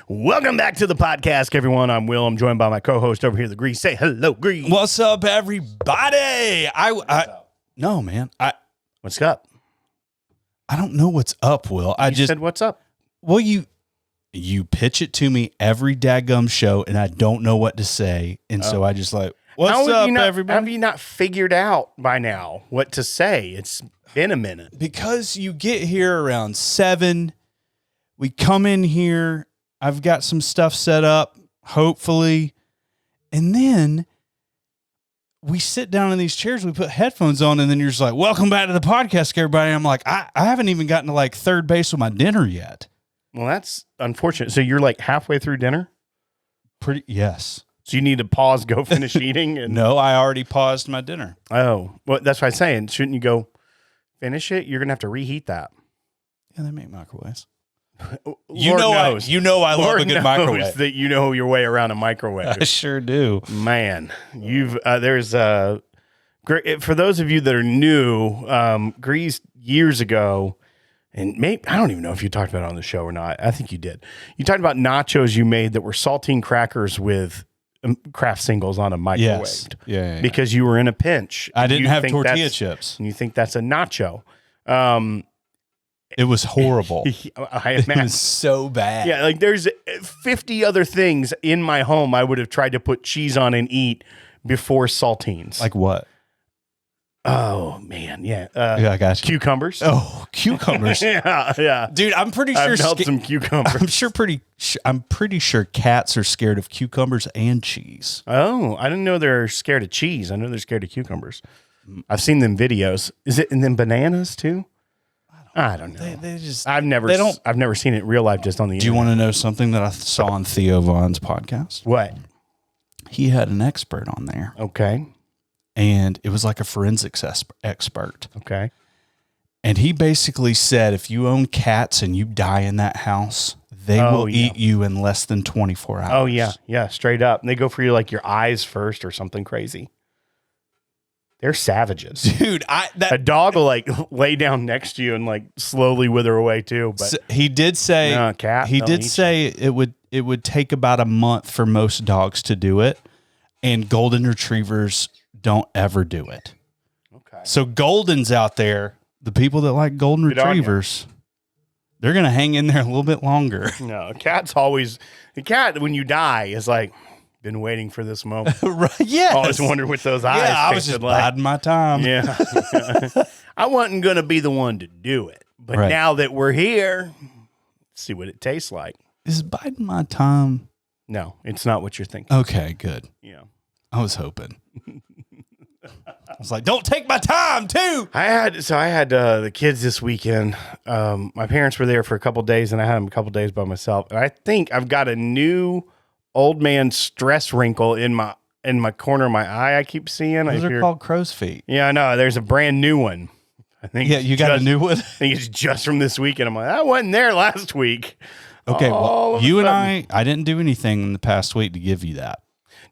Welcome back to the podcast, everyone. I'm Will. I'm joined by my co-host over here, the Grease. Say hello, Grease. What's up, everybody? No, man. What's up? I don't know what's up, Will. You just said what's up. Well, you pitch it to me every daggum show, and I don't know what to say, and so I just like, what's up, everybody? Have you not figured out by now what to say? It's been a minute. Because you get here around 7, we come in here. I've got some stuff set up, hopefully, and then we sit down in these chairs, we put headphones on, and then you're just like, welcome back to the podcast, everybody. I'm like, I haven't even gotten to like third base with my dinner yet. Well, that's unfortunate. So you're like halfway through dinner? Yes. So you need to pause, go finish eating? And No, I already paused my dinner. Oh, well, that's what I'm saying. Shouldn't you go finish it? You're going to have to reheat that. Yeah, they make microwaves. Lord I love a good microwave. That you know your way around a microwave. I sure do. Man, you've there's for those of you that are new, Grease years ago, and maybe I don't even know if you talked about it on the show or not. I think you did. You talked about nachos you made that were saltine crackers with Kraft singles on a microwave. Yes. Yeah. Because you were in a pinch. I didn't have tortilla chips. And you think that's a nacho. It was horrible. I imagine. It was so bad. Yeah, like there's 50 other things in my home I would have tried to put cheese on and eat before saltines. Like what? Oh, man, yeah. I got you. Cucumbers. Oh, cucumbers. yeah. Dude, I'm pretty sure. I've melted some cucumbers. I'm pretty sure cats are scared of cucumbers and cheese. Oh, I didn't know they're scared of cheese. I know they're scared of cucumbers. I've seen them videos. Is it, and then bananas too? I don't know. I've never seen it in real life, just on the internet. Do you want to know something that I saw on Theo Vaughn's podcast? What? He had an expert on there. Okay. And it was like a forensics expert. Okay. And he basically said, if you own cats and you die in that house, they will eat you in less than 24 hours. Oh, yeah. Yeah, straight up. And they go for you like your eyes first or something crazy. They're savages. Dude, a dog will like lay down next to you and like slowly wither away too. But he did say it would take about a month for most dogs to do it, and golden retrievers don't ever do it. Okay. So Golden's out there, the people that like golden retrievers, they're gonna hang in there a little bit longer. No, a cat when you die is like, been waiting for this moment. Right? Yeah. Always wondered what those eyes. Yeah, I was just biding my time. Yeah. I wasn't going to be the one to do it, but now that we're here, let's see what it tastes like. Is biding my time? No, it's not what you're thinking. Okay, good. Yeah, I was hoping. I was like, don't take my time too. I had the kids this weekend. My parents were there for a couple of days, and I had them a couple of days by myself. And I think I've got a new old man stress wrinkle in my corner of my eye. I keep seeing. Those are called crow's feet. Yeah, I know. There's a brand new one. I think. Yeah, you got a new one. I think it's just from this weekend. I'm like, I wasn't there last week. Okay, well, you and I didn't do anything in the past week to give you that.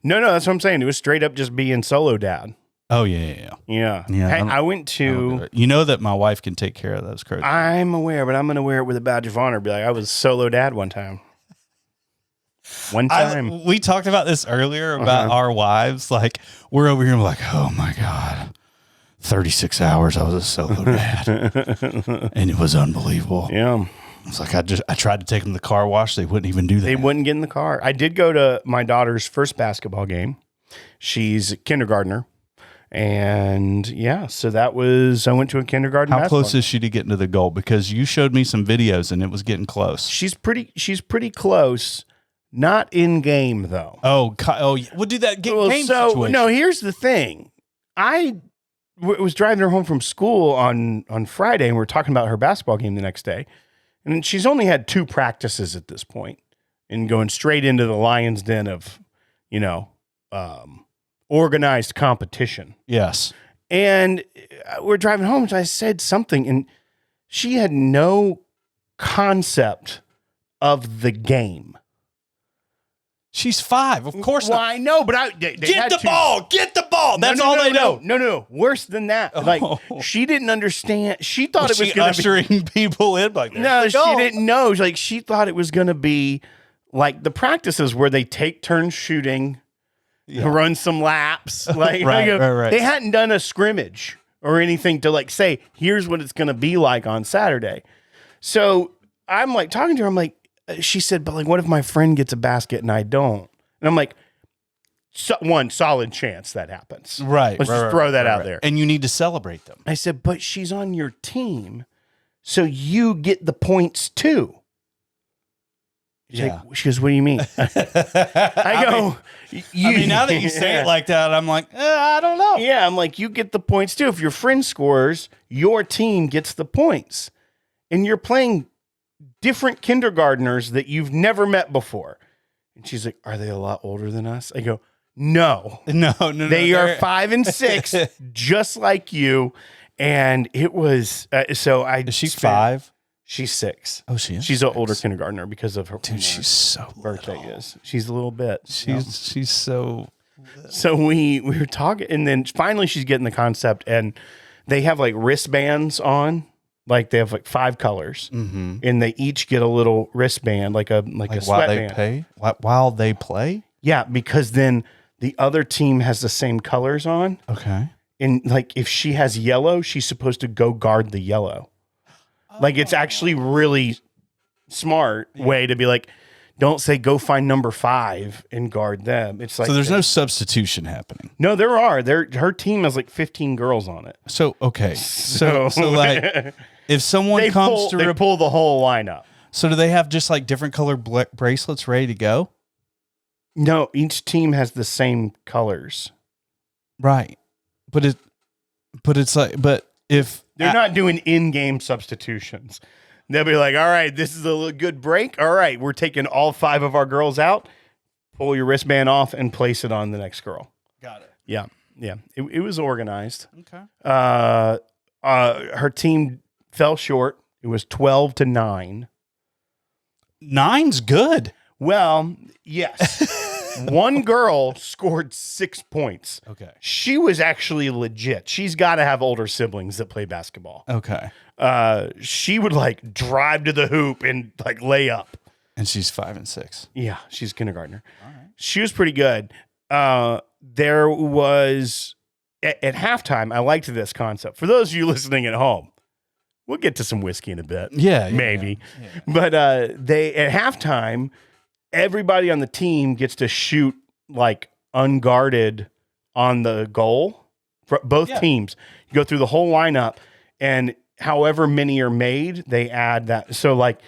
No, that's what I'm saying. It was straight up just being solo dad. Oh yeah. Hey, I went to. You know that my wife can take care of those crow's feet. I'm aware, but I'm going to wear it with a badge of honor. Be like, I was solo dad one time. We talked about this earlier about our wives. Like, we're over here, and we're like, oh my God, 36 hours I was a solo dad. And it was unbelievable. Yeah. It's like, I tried to take them to the car wash. They wouldn't even do that. They wouldn't get in the car. I did go to my daughter's first basketball game. She's a kindergartner. And yeah, so I went to a kindergarten. How close is she to getting to the goal? Because you showed me some videos and it was getting close. She's pretty close. Not in game though. We'll do that game situation. No, here's the thing. I was driving her home from school on Friday, and we were talking about her basketball game the next day. And she's only had 2 practices at this point, and going straight into the lion's den of, organized competition. Yes. And we're driving home, so I said something, and she had no concept of the game. She's 5. Of course not. I know, but Get the ball. That's all they know. No. Worse than that. Like, she didn't understand. She thought it was going to be ushering people in like that. No, she didn't know. Like, she thought it was going to be like the practices where they take turns shooting, run some laps. Like right. They hadn't done a scrimmage or anything to like say, here's what it's going to be like on Saturday. So I'm like talking to her. I'm like, she said, but like, what if my friend gets a basket and I don't? And I'm like, one solid chance that happens. Right. Let's just throw that out there. And you need to celebrate them. I said, but she's on your team, so you get the points too. She's like, she goes, what do you mean? I go, now that you say it like that, I'm like, I don't know. Yeah, I'm like, you get the points too. If your friend scores, your team gets the points. And you're playing different kindergartners that you've never met before. And she's like, are they a lot older than us? I go, no. They are 5 and 6, just like you. And it was, Is she 5? She's 6. Oh, she is. She's an older kindergartner because of her. Dude, she's so birthday little. is. She's a little bit. She's so. So we were talking, and then finally she's getting the concept, and they have like wristbands on, like they have like 5 colors, and they each get a little wristband, like a sweatband. While they play. Yeah, because then the other team has the same colors on. Okay. And like if she has yellow, she's supposed to go guard the yellow. Like it's actually really smart way to be like, don't say go find number 5 and guard them. It's like, so there's no substitution happening. No, there are. Her team has like 15 girls on it. So okay, so like if someone they pull the whole lineup. So do they have just like different color bracelets ready to go? No, each team has the same colors. Right, but if they're not doing in-game substitutions, they'll be like, all right, this is a good break. All right, we're taking all 5 of our girls out. Pull your wristband off and place it on the next girl. Got it. Yeah. It was organized. Okay. Her team fell short. It was 12-9. 9's good. Well, yes. One girl scored 6 points. Okay. She was actually legit. She's got to have older siblings that play basketball. Okay. She would like drive to the hoop and like lay up. And she's 5 and 6. Yeah, she's a kindergartner. All right. She was pretty good. There was at halftime. I liked this concept. For those of you listening at home, we'll get to some whiskey in a bit. Yeah, maybe. Yeah. But they at halftime, everybody on the team gets to shoot like unguarded on the goal for both teams. You go through the whole lineup, and however many are made, they add that. So like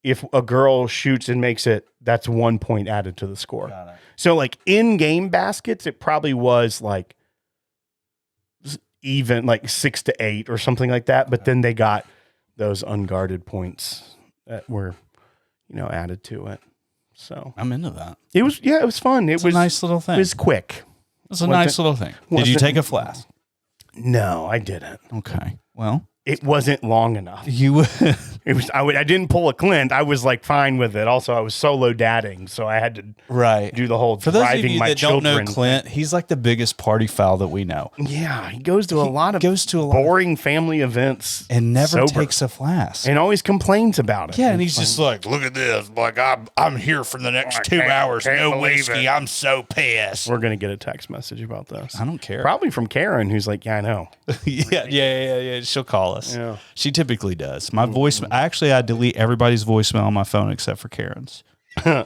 if a girl shoots and makes it, that's 1 point added to the score. So like in-game baskets, it probably was like even like 6-8 or something like that. But then they got those unguarded points that were, added to it. So I'm into that. It was fun. It was a nice little thing. It was quick. It was a nice little thing. Did you take a flask? No, I didn't. Okay. Well, it wasn't long enough. You It was. I didn't pull a Clint. I was like fine with it. Also, I was solo dadding, so I had to do the whole For those of driving you my that children. don't know Clint, he's like the biggest party foul that we know. Yeah, he goes to a lot of boring family events and never sober. takes a flask and always complains about it. Yeah, and he's just like, look at this. Like I'm here for the next 2 hours. No whiskey. I'm so pissed. We're gonna get a text message about this. I don't care. Probably from Karen, who's like, yeah, I know. yeah. She'll call us. Yeah. She typically does. My voice. Actually, I delete everybody's voicemail on my phone except for Karen's. I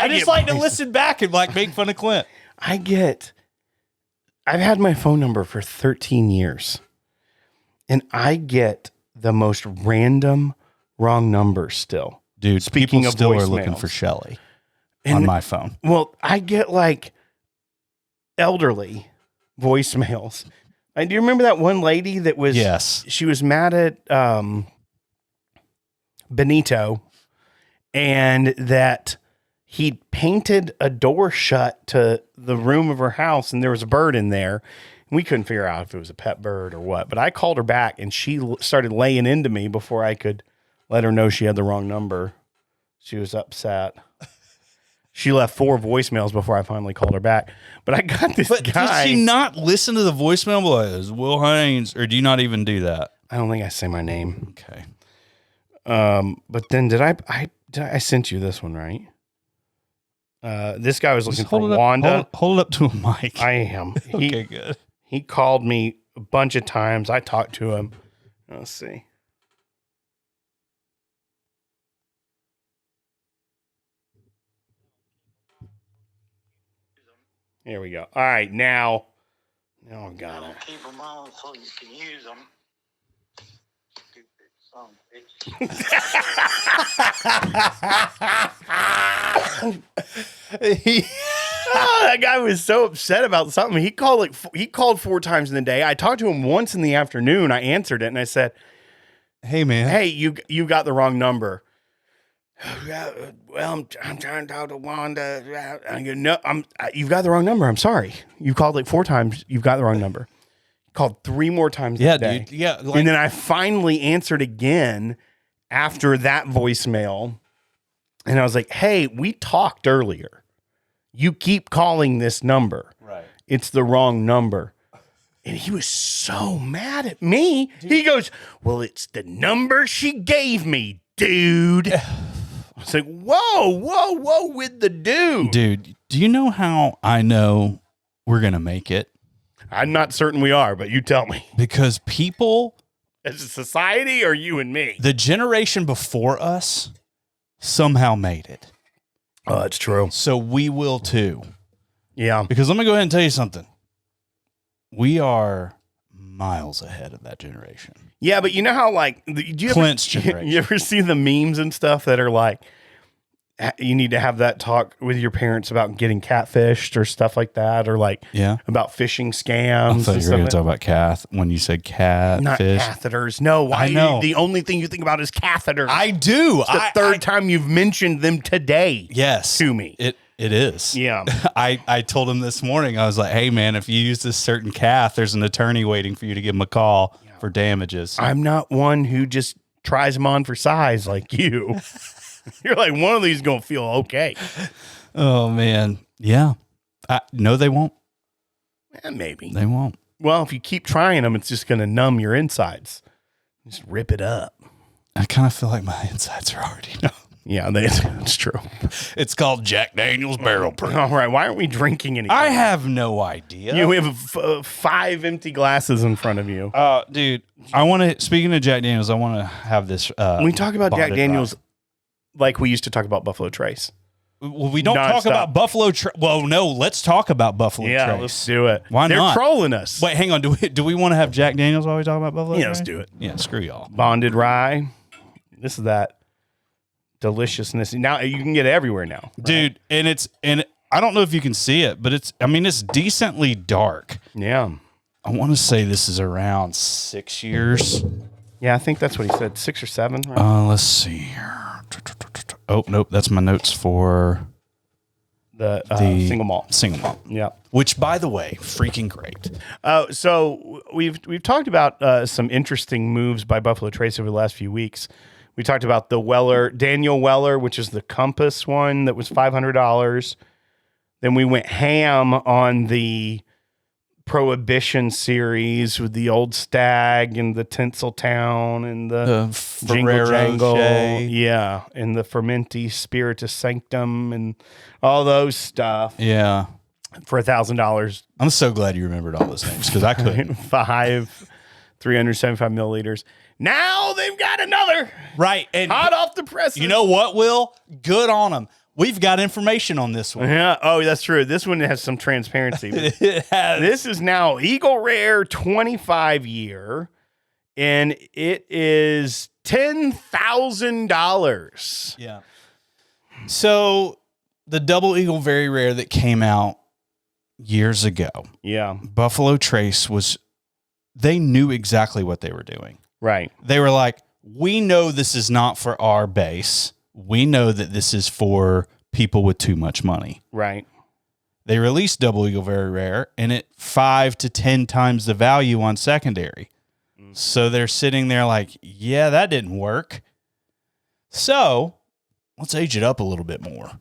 just like to listen back and like make fun of Clint. I've had my phone number for 13 years, and I get the most random wrong numbers still. Dude, speaking people of still voicemails. are looking for Shelly on my phone. Well, I get like elderly voicemails. Do you remember that one lady that was? Yes. She was mad at Benito, and that he'd painted a door shut to the room of her house, and there was a bird in there. We couldn't figure out if it was a pet bird or what. But I called her back, and she started laying into me before I could let her know she had the wrong number. She was upset. She left 4 voicemails before I finally called her back. But I got this guy. Did she not listen to the voicemail? Boys, Will Haynes, or do you not even do that? I don't think I say my name. Okay. But then did I sent you this one, right? This guy was looking Just for hold it up, Wanda. hold it up to a mic. I am. Okay, good. He called me a bunch of times. I talked to him. Let's see. Here we go. All right, now I got it. Keep them on so you can use them. Stupid son of a bitch. That guy was so upset about something. He called 4 times in the day. I talked to him once in the afternoon. I answered it and I said, Hey, man. "Hey, you got the wrong number." Well, I'm trying to talk to Wanda. I go, no, you've got the wrong number. I'm sorry. You called like 4 times. You've got the wrong number. Called 3 more times that day. Dude. Yeah. And then I finally answered again after that voicemail. And I was like, hey, we talked earlier. You keep calling this number. Right. It's the wrong number. And he was so mad at me. Dude. He goes, well, it's the number she gave me, dude. I was like, whoa with the dude. Dude, do you know how I know we're going to make it? I'm not certain we are, but you tell me. Because people... As a society or you and me? The generation before us somehow made it. Oh, that's true. So we will too. Yeah. Because let me go ahead and tell you something. We are miles ahead of that generation. Yeah, but you know how Clint's generation. You ever see the memes and stuff that are like, you need to have that talk with your parents about getting catfished or stuff like that, or like about phishing scams. I thought you were going to talk about cath when you said catfish. Not catheters. No, why? I know. The only thing you think about is catheters. I do. It's the third time you've mentioned them today. Yes. To me. It is. Yeah. I told him this morning, I was like, hey, man, if you use this certain cath, there's an attorney waiting for you to give him a call for damages. I'm not one who just tries them on for size like you. You're like, one of these is going to feel okay. Oh, man. Yeah. No, they won't. Maybe. They won't. Well, if you keep trying them, it's just going to numb your insides. Just rip it up. I kind of feel like my insides are already numb. Yeah, that's true. It's called Jack Daniel's Barrel Proof. All right. Why aren't we drinking anything? I have no idea. We have 5 empty glasses in front of you. Dude, speaking of Jack Daniels, I want to have this. We talk about Jack Daniels rye. like we used to talk about Buffalo Trace. Well, we don't talk about Buffalo Trace. Well, no, let's talk about Buffalo Trace. Yeah, let's do it. Why They're not? They're trolling us. Wait, hang on. Do we want to have Jack Daniels while we talk about Buffalo Trace? Yeah, let's do it. Yeah, screw y'all. Bonded rye. This is that deliciousness. Now you can get it everywhere now. Right? Dude, and I don't know if you can see it, but it's decently dark. Yeah. I want to say this is around 6 years. Yeah, I think that's what he said. 6 or 7. Right? Let's see here. Oh, nope. That's my notes for the single malt. Single malt. Yeah. Which, by the way, freaking great. So we've talked about some interesting moves by Buffalo Trace over the last few weeks. We talked about the Daniel Weller, which is the Compass one that was $500. Then we went ham on the Prohibition series with the Old Stag and the Tinseltown and the Jingle Jangle. Yeah. And the Fermenti Spiritus Sanctum and all those stuff. Yeah. For $1,000. I'm so glad you remembered all those names because I couldn't. 375 milliliters. Now they've got another. Right. And hot off the press. You know what, Will? Good on them. We've got information on this one. Yeah. Oh, that's true. This one has some transparency. It has. This is now Eagle Rare 25 year, and it is $10,000. Yeah. So the Double Eagle Very Rare that came out years ago. Yeah. Buffalo Trace they knew exactly what they were doing. Right. They were like, we know this is not for our base. We know that this is for people with too much money. Right. They released Double Eagle Very Rare and it 5 to 10 times the value on secondary. So they're sitting there like, yeah, that didn't work. So let's age it up a little bit more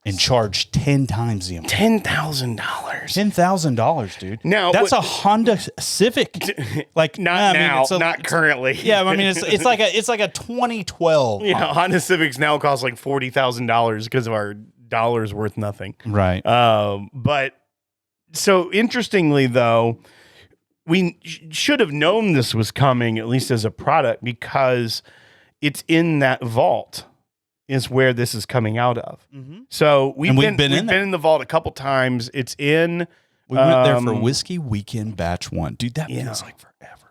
and charge 10 times the amount. $10,000. $10,000, dude. Now that's a Honda Civic. Like not now, not currently. Yeah, I mean it's like a 2012. Yeah, Honda Civics now cost like $40,000 because of our dollars worth nothing. Right. But so interestingly, though, we should have known this was coming, at least as a product, because it's in that vault is where this is coming out of. Mm-hmm. So we've been there. in the vault a couple times. It's in. We went there for Whiskey Weekend Batch 1. Dude, that feels like forever.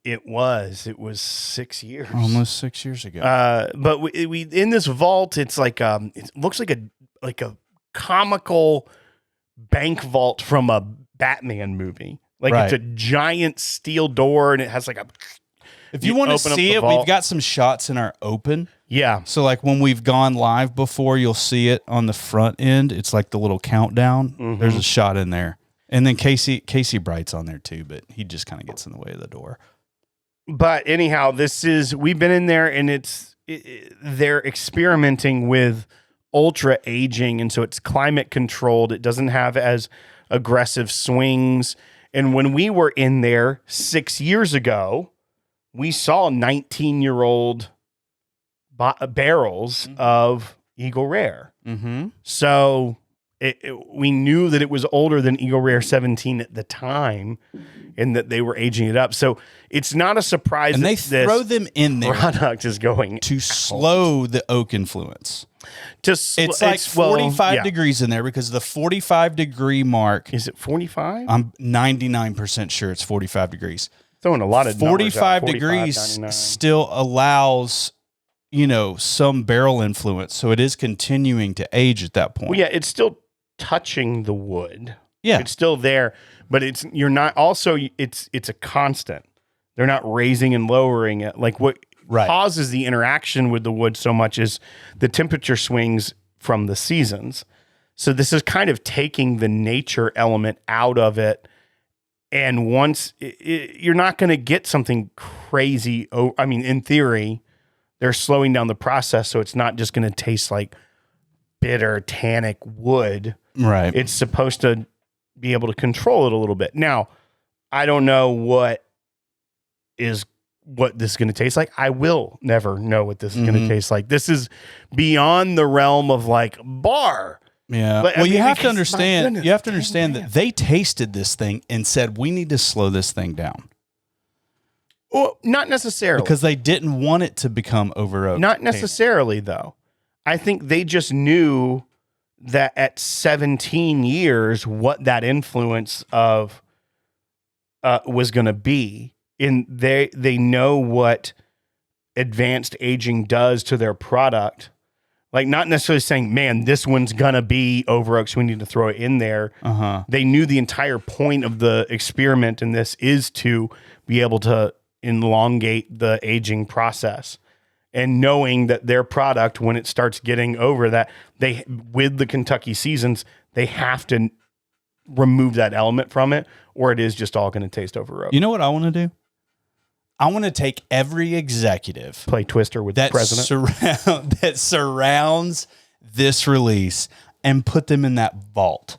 It was 6 years. Almost 6 years ago. But we in this vault, it's like it looks like a comical bank vault from a Batman movie. Like Right. it's a giant steel door, and it has like a. If you want to open up see the it, vault. we've got some shots in our open. Yeah, So like when we've gone live before, you'll see it on the front end. It's like the little countdown. Mhm. There's a shot in there. And then Casey Bright's on there too, but he just kind of gets in the way of the door. but anyhow, we've been in there, and they're experimenting with ultra aging, and so it's climate controlled. It doesn't have as aggressive swings. And when we were in there 6 years ago, we saw 19-year-old barrels of Eagle Rare. Mm-hmm. So we knew that it was older than Eagle Rare 17 at the time, and that they were aging it up. So it's not a surprise And that they throw this them in there product is going to slow the oak influence. It's like 45 degrees in there because the 45-degree mark. Is it 45? I'm 99% sure it's 45 degrees. Throwing a lot of numbers 45 out. degrees 99. still allows, some barrel influence. So it is continuing to age at that point. Well, yeah, it's still touching the wood. Yeah. It's still there, but it's a constant. They're not raising and lowering it. Like what Right. causes the interaction with the wood so much is the temperature swings from the seasons. So this is kind of taking the nature element out of it. And once you're not going to get something crazy. I mean, in theory, they're slowing down the process. So it's not just going to taste like bitter tannic wood. Right. It's supposed to be able to control it a little bit. Now, I don't know what this is going to taste like. I will never know what this is going to taste like. This is beyond the realm of like bar. Yeah. But, well, you have to because, my understand. goodness, You have to 10 understand grand. that they tasted this thing and said we need to slow this thing down Well, not necessarily. because they didn't want it to become over oak. Not necessarily, though. I think they just knew that at 17 years, what that influence of was going to be. And they know what advanced aging does to their product. Like, not necessarily saying, man, this one's going to be over oak, so we need to throw it in there. Uh-huh. They knew the entire point of the experiment in this is to be able to elongate the aging process. And knowing that their product, when it starts getting over that, with the Kentucky seasons, they have to remove that element from it, or it is just all going to taste over oak. You know what I want to do? I want to take every executive Play Twister with the president. that surrounds this release and put them in that vault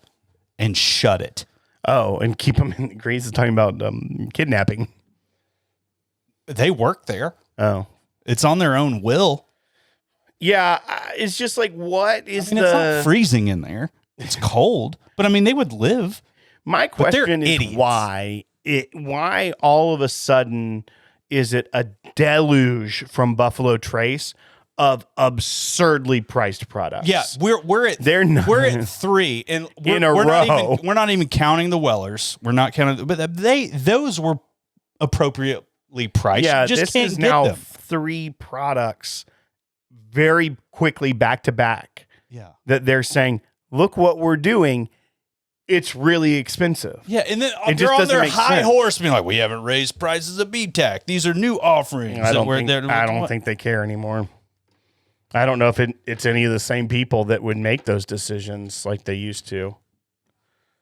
and shut it. Oh, and keep them in. Grease is talking about kidnapping. They work there. Oh, It's on their own will. yeah. It's just like, what is It's not freezing in there. It's cold, but I mean, they would live. My But they're question is idiots. why all of a sudden is it a deluge from Buffalo Trace of absurdly priced products? Yeah, we're at They're not- we're at 3 and In a we're not row. even, we're not even counting the Wellers. We're not counting, but those were appropriately priced. Yeah, You just this can't is get now them. 3 products very quickly back to back Yeah. that they're saying, look what we're doing. It's really expensive. Yeah, and then It just they're on doesn't their make high sense. horse being like, we haven't raised prices of BTAC. These are new offerings. I that don't we're think, there to- I don't think they care anymore. I don't know if it's any of the same people that would make those decisions like they used to.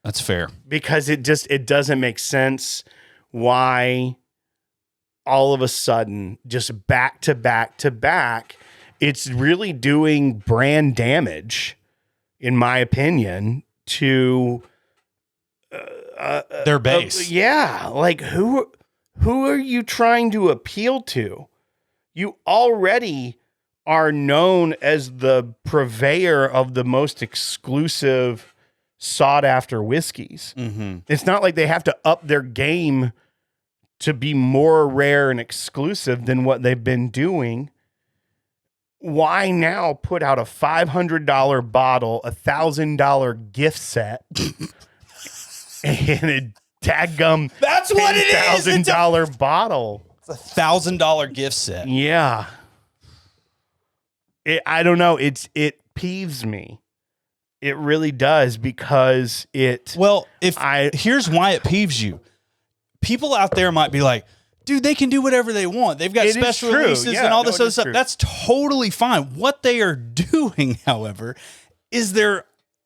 That's fair. Because it doesn't make sense why all of a sudden, just back to back to back, it's really doing brand damage, in my opinion, to Their base. yeah, like who are you trying to appeal to? You already are known as the purveyor of the most exclusive, sought after whiskeys. Mm-hmm. It's not like they have to up their game to be more rare and exclusive than what they've been doing. Why now put out a $500 bottle, $1,000 gift set, and a dadgum That's what it is. It's $1,000 bottle? It's $1,000 gift set. Yeah. I don't know. It peeves me. It really does, because Well, here's why it peeves you. People out there might be like, dude, they can do whatever they want. They've got special releases and all this other stuff. True. That's totally fine. What they are doing, however, is their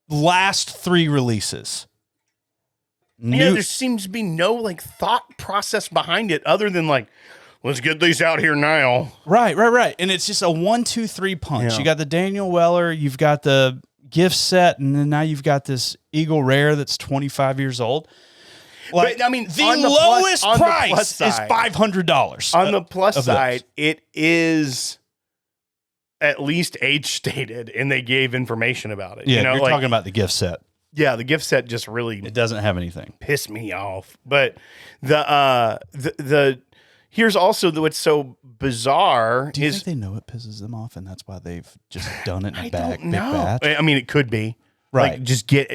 last 3 releases. There seems to be no like thought process behind it other than like, let's get these out here now. Right. And it's just a 1, 2, 3 punch. Yeah. You got the Daniel Weller, you've got the gift set, and then now you've got this Eagle Rare that's 25 years old. Like, but, I mean, the on the lowest plus price is side, $500. On the plus of side, those. it is at least age stated, and they gave information about it. Yeah, you know, you're like, talking about the gift set. yeah, the gift set just really It doesn't have anything. pissed me off. But the here's also what's so bizarre Do you is think they know it pisses them off, and that's why they've just done it in a I big don't know. batch? I mean, it could be Right. Like just get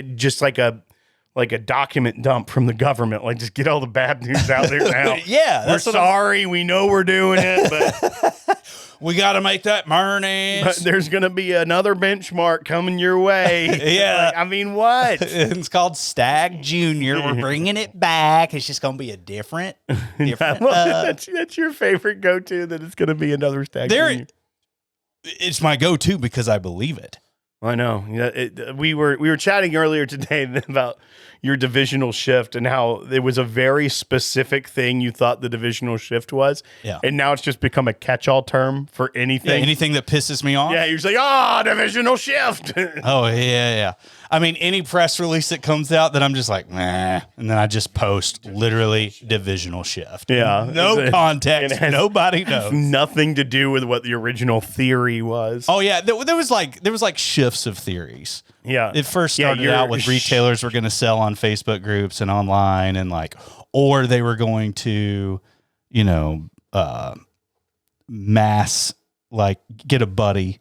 like a document dump from the government. Like just get all the bad news out there now. Yeah, we're that's what sorry. We know we're doing it, but we got to make that mayonnaise. there's going to be another benchmark coming your way. Yeah. Like, I mean, what? It's called Stag Junior. We're bringing it back. It's just going to be a different. That's your favorite go-to. That it's going to be another stag. Junior. It's my go-to because I believe it. I know. Yeah, we were chatting earlier today about your divisional shift and how it was a very specific thing you thought the divisional shift was. Yeah. And now it's just become a catch-all term for anything. Anything that pisses me off. Yeah, you're just like, divisional shift. Oh, yeah. I mean, any press release that comes out that I'm just like, nah. And then I just post literally divisional shift. Yeah. No context. It has Nobody knows. Nothing to do with what the original theory was. Oh, yeah. There was like shifts of theories. Yeah. It first started out with retailers were going to sell on Facebook groups and online and or they were going to, mass, get a buddy.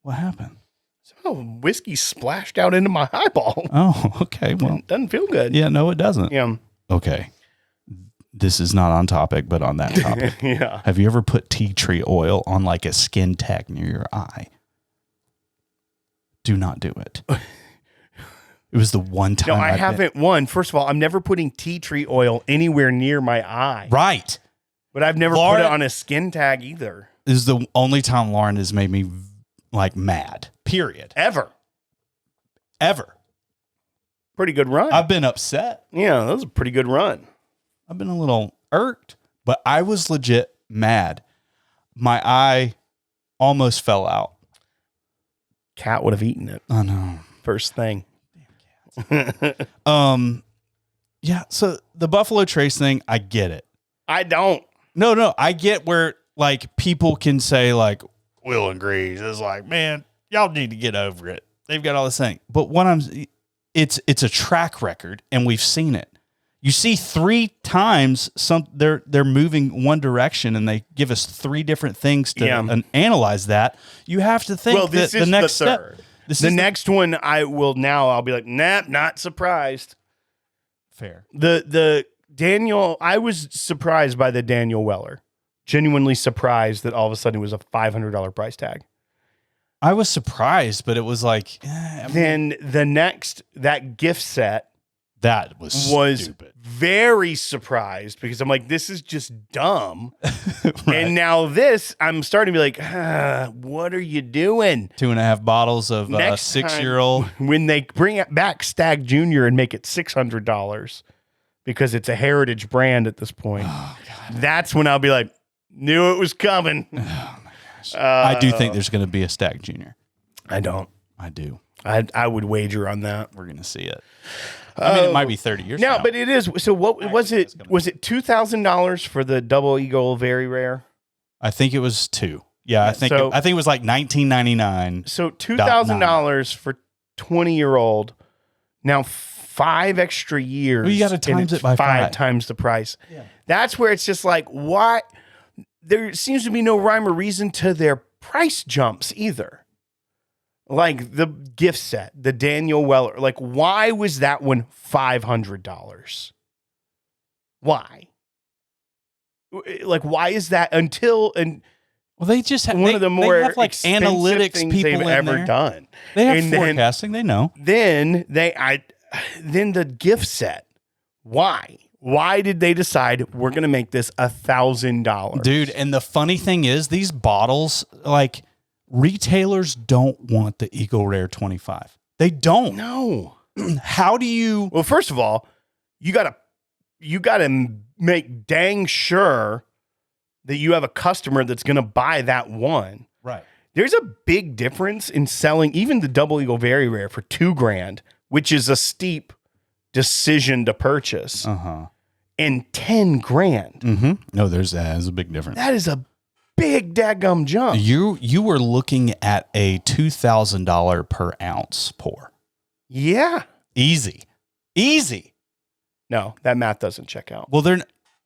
What happened? Oh, whiskey splashed out into my eyeball. Oh, okay. Well, Doesn't feel good. yeah, no, it doesn't. Yeah. Okay. This is not on topic, but on that topic. Yeah. Have you ever put tea tree oil on a skin tag near your eye? Do not do it. It was the one time. No, I haven't. First of all, I'm never putting tea tree oil anywhere near my eye. Right. But I've never put it on a skin tag either. This is the only time Lauren has made me mad. Period. Ever. Pretty good run. I've been upset. Yeah, that was a pretty good run. I've been a little irked, but I was legit mad. My eye almost fell out. Cat would have eaten it. I know. First thing. Yeah, so the Buffalo Trace thing, I get it. I don't. No, I get where people can say Will and Grease is man, y'all need to get over it. They've got all this thing. But it's a track record and we've seen it. You see 3 times they're moving one direction and they give us 3 different things to analyze that. You have to think that the next step. The next one I'll be like, nah, not surprised. Fair. The Daniel, I was surprised by the Daniel Weller. Genuinely surprised that all of a sudden it was a $500 price tag. I was surprised, but it was then the next, that gift set, that was stupid. Very surprised because I'm like, this is just dumb. Right. And now this, I'm starting to be like, what are you doing? 2.5 bottles of Next 6-year-old. When they bring it back Stag Junior and make it $600 because it's a heritage brand at this point, that's when I'll be like, knew it was coming. Oh my gosh. I do think there's going to be a Stag Junior. I don't. I do. I would wager on that. We're going to see it. I mean, it might be 30 years now. now. But it is. So what was it? Was it $2,000 for the Double Eagle Very Rare? I think it was 2. Yeah, I think it was like $19.99. So $2,000 for 20-year-old. Now 5 extra years. Well, you got to times it by 5 times the price. Yeah. That's where it's just like, why? There seems to be no rhyme or reason to their price jumps either. Like the gift set, the Daniel Weller. Like, why was that one $500? Why? Like, why is that Well, they just have one of the more they have like analytics things people they've in ever there. done. They have And forecasting. They know. Then the gift set. Why? Why did they decide we're going to make this $1,000? Dude, and the funny thing is these bottles, like retailers don't want the Eagle Rare 25. They don't. No. How do you? Well, first of all, you got to make dang sure that you have a customer that's going to buy that one. Right. There's a big difference in selling even the Double Eagle Very Rare for $2,000, which is a steep decision to purchase, and $10,000. Mm-hmm. No, there's a big difference. That is a big daggum jump. You were looking at a $2,000 per ounce pour. Yeah. Easy. No, that math doesn't check out. Well,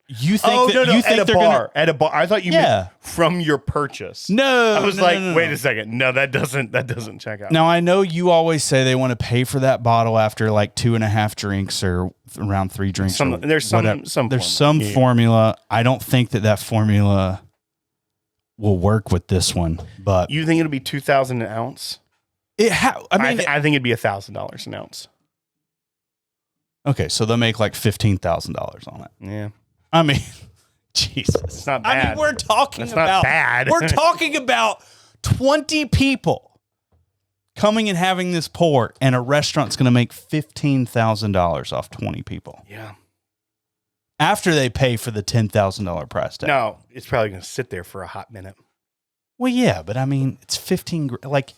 you think you think at they're a bar. I thought you meant from your purchase. No, I was wait a second. No, that doesn't check out. Now I know you always say they want to pay for that bottle after like 2.5 drinks or around 3 drinks. There's some formula. I don't think that formula will work with this one. But you think it'll be $2,000 an ounce? I think it'd be $1,000 an ounce. Okay, so they'll make like $15,000 on it. Yeah. I mean, Jesus. It's not bad. I mean, we're talking That's about not bad. We're talking about 20 people coming and having this pour, and a restaurant's going to make $15,000 off 20 people. Yeah. After they pay for the $10,000 price tag. No, it's probably going to sit there for a hot minute. Well, yeah, but I mean, it's 15. Like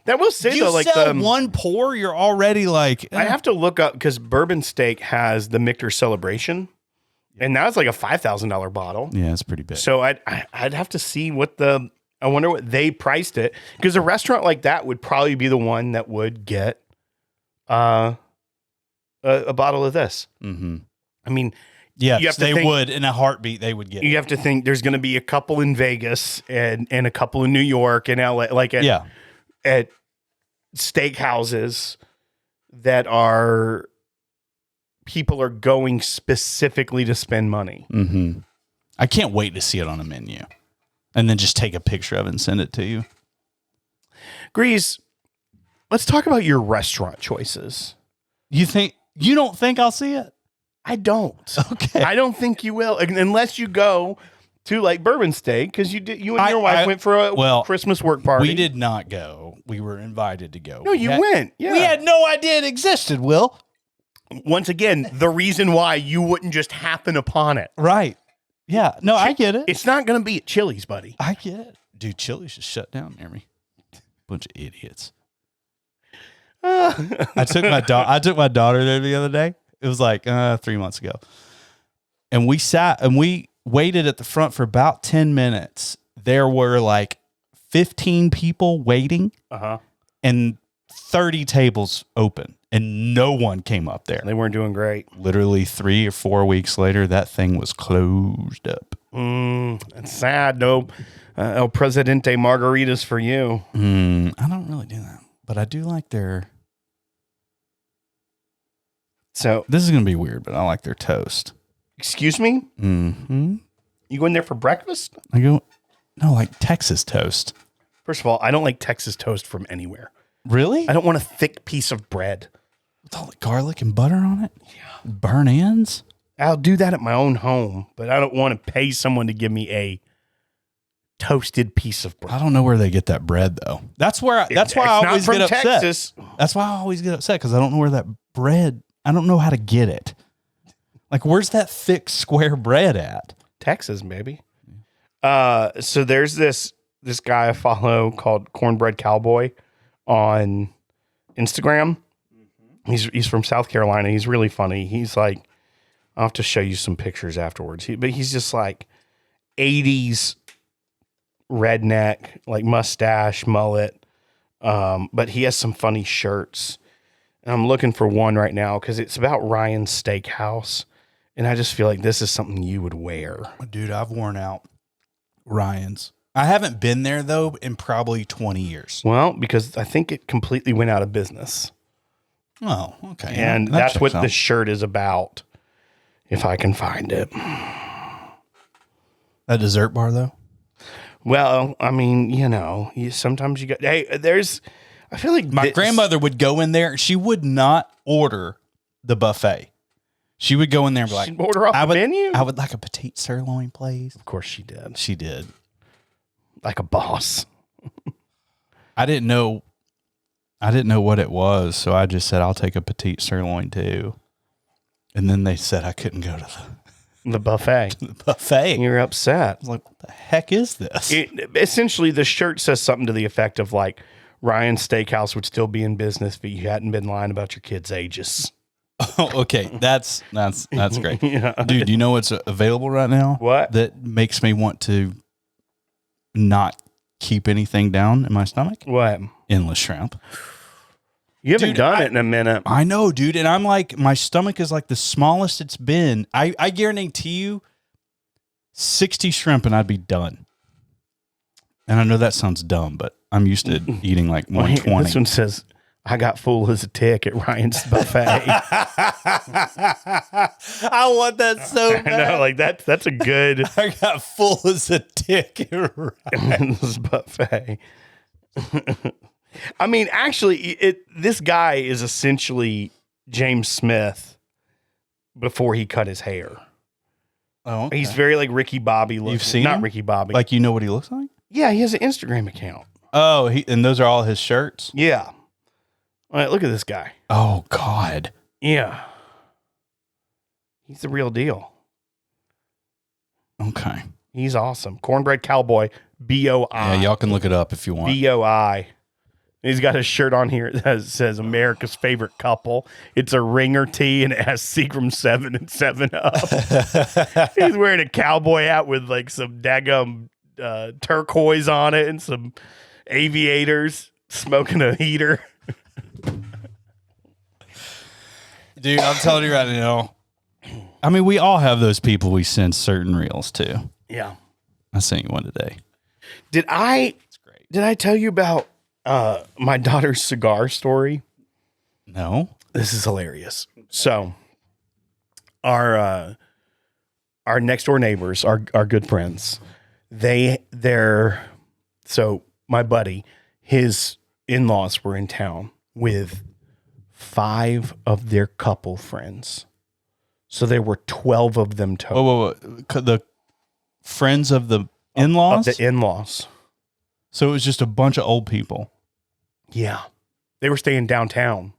that will say you though, like sell one pour, you're already like. I have to look up because Bourbon Steak has the Michter Celebration. And now it's like a $5,000 bottle. Yeah, it's pretty big. So I'd have to see I wonder what they priced it, because a restaurant like that would probably be the one that would get a bottle of this. Mm-hmm. I mean, yes, they would in a heartbeat. They would get. You have to think there's going to be a couple in Vegas and a couple in New York and LA, like at steakhouses that are. People are going specifically to spend money. Mm-hmm. I can't wait to see it on a menu and then just take a picture of it and send it to you. Grease, let's talk about your restaurant choices. You don't think I'll see it? I don't. Okay. I don't think you will, unless you go to like Bourbon Steak, because you and your wife went for a Christmas work party. We did not go. We were invited to go. No, you went. Yeah. We had no idea it existed, Will. Once again, the reason why you wouldn't just happen upon it. Right. Yeah. No, I get it. It's not going to be at Chili's, buddy. I get it. Dude, Chili's just shut down near me. Bunch of idiots. I took my daughter there the other day. It was like 3 months ago. And we sat and we waited at the front for about 10 minutes. There were like 15 people waiting and 30 tables open. And no one came up there. They weren't doing great. Literally 3 or 4 weeks later, that thing was closed up. That's sad. No El Presidente margaritas for you. I don't really do that. But I do like their... So this is going to be weird, but I like their toast. Excuse me? Mm-hmm. You go in there for breakfast? No, like Texas toast. First of all, I don't like Texas toast from anywhere. Really? I don't want a thick piece of bread. With all the garlic and butter on it? Yeah. Burn ends? I'll do that at my own home, but I don't want to pay someone to give me a toasted piece of bread. I don't know where they get that bread, though. That's why I always get upset. Texas. That's why I always get upset, because I don't know where that bread... I don't know how to get it. Like, where's that thick square bread at? Texas, maybe. So there's this guy I follow called Cornbread Cowboy on Instagram. He's from South Carolina. He's really funny. He's like, I'll have to show you some pictures afterwards. But he's just like 80s redneck, like mustache, mullet. But he has some funny shirts. And I'm looking for one right now because it's about Ryan's Steakhouse. And I just feel like this is something you would wear. Dude, I've worn out Ryan's. I haven't been there, though, in probably 20 years. Well, because I think it completely went out of business. Oh, okay. And That that's checks what out. the shirt is about, if I can find it. A dessert bar, though? Well, I mean, sometimes you got, hey, I feel like My grandmother would go in there. She would not order the buffet. She would go in there and be like, She'd order off the menu? I would like a petite sirloin, please. Of course she did. She did. Like a boss. I didn't know what it was, so I just said, I'll take a petite sirloin too. And then they said I couldn't go to The buffet. the buffet. You're upset. I was like, what the heck is this? Essentially, the shirt says something to the effect of like, Ryan's Steakhouse would still be in business if you hadn't been lying about your kids' ages. Oh, okay. That's great. Yeah. Dude, do you know what's available right now? What? That makes me want to not keep anything down in my stomach? What? Endless shrimp. You haven't Dude, done it in a minute. I know, dude. And I'm like, my stomach is like the smallest it's been. I guarantee you 60 shrimp and I'd be done. And I know that sounds dumb, but I'm used to eating like 120. This one says, I got full as a tick at Ryan's buffet. I want that so I know, like that's a good I got full as a tick. Ryan's buffet. I mean, actually, this guy is essentially James Smith before he cut his hair. Oh, okay. He's very like Ricky Bobby looking. You've seen Not him? Ricky Bobby. Like, you know what he looks like? Yeah, he has an Instagram account. Oh, and those are all his shirts? Yeah. All right, look at this guy. Oh, God. Yeah. He's the real deal. Okay. He's awesome. Cornbread Cowboy, B-O-I. Yeah, y'all can look it up if you want. B-O-I. He's got a shirt on here that says America's favorite couple. It's a ringer tee and it has Seagram 7 and 7 Up. He's wearing a cowboy hat with like some daggum turquoise on it and some aviators, smoking a heater. Dude, I'm telling you right now. I mean, we all have those people we send certain reels to. Yeah. I sent you one today. Did I tell you about my daughter's cigar story? No. This is hilarious. So our next door neighbors, our good friends, so my buddy, his in-laws were in town with 5 of their couple friends. So there were 12 of them total. Whoa. The friends of the in-laws? Of the in-laws. So it was just a bunch of old people. Yeah. They were staying downtown.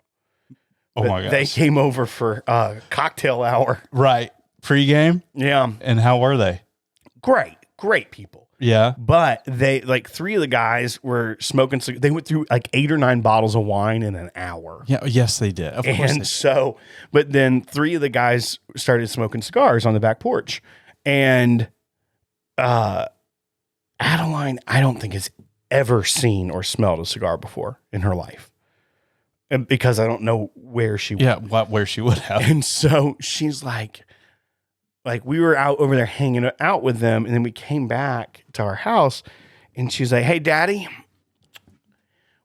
Oh, my gosh. They came over for cocktail hour. Right. Pre-game? Yeah. And how were they? Great people. Yeah. But they, like 3 of the guys were smoking. They went through like 8 or 9 bottles of wine in an hour. Yeah. Yes, they did. Of course they And did. so, but then 3 of the guys started smoking cigars on the back porch. And Adeline, I don't think has ever seen or smelled a cigar before in her life. And because I don't know where she Yeah, where she would have. And so she's like we were out over there hanging out with them, and then we came back to our house, and she's like, "Hey, Daddy,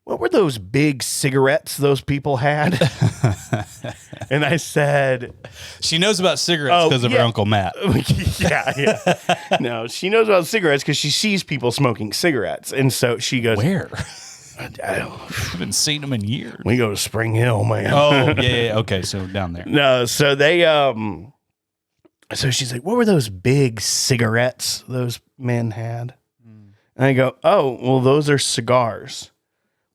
what were those big cigarettes those people had?" And I said, She knows about cigarettes because of her Uncle Matt. yeah. No, she knows about cigarettes because she sees people smoking cigarettes. And so she goes, Where? I haven't seen them in years. we go to Spring Hill, man. Oh, yeah. Okay, so down there. No, so they, so she's like, what were those big cigarettes those men had? And I go, oh, well, those are cigars.